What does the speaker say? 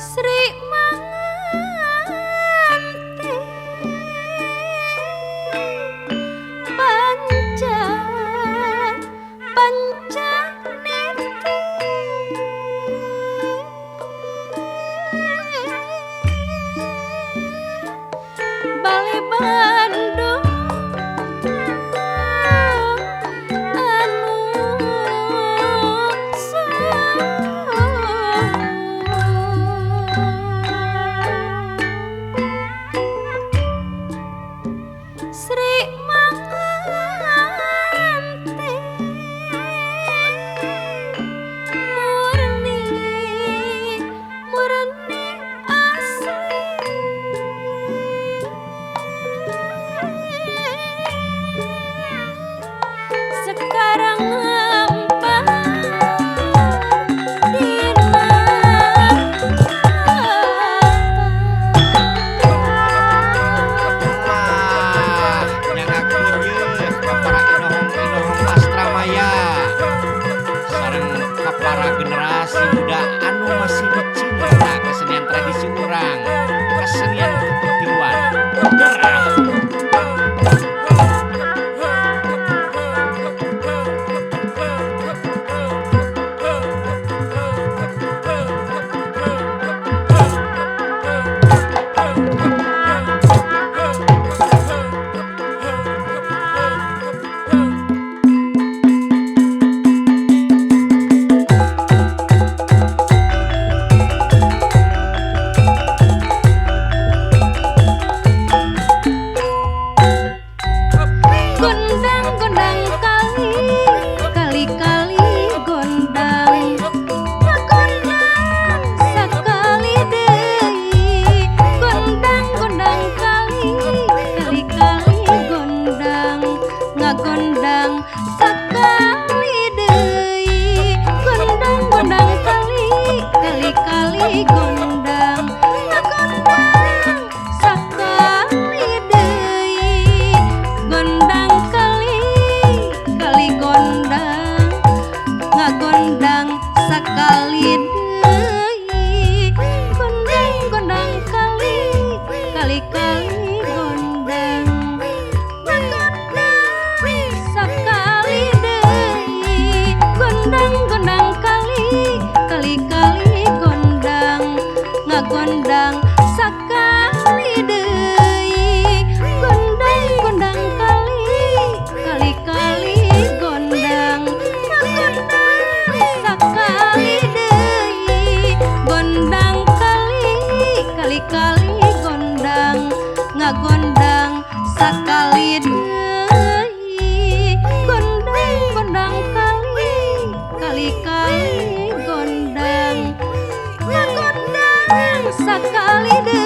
Sri manganti panca panca niti Bali Bandung Sri manganti murni murni asli sekarang ngempang dina para generasi muda anu masih mencinta kesenian tradisi urang, kesenian kepetiruan. gondang sakali deui gondang kali gondang ngagondang sakali deui gondang kali gondang ngagondang sakali deui gondang kali gondang sakali deui gondang kali gondang ngagondang sakali deui gondang kali gondang ngagondang sakali deui gondang kali gondang ngagondang sakali deui gondang kali gondang ngagondang sakali deui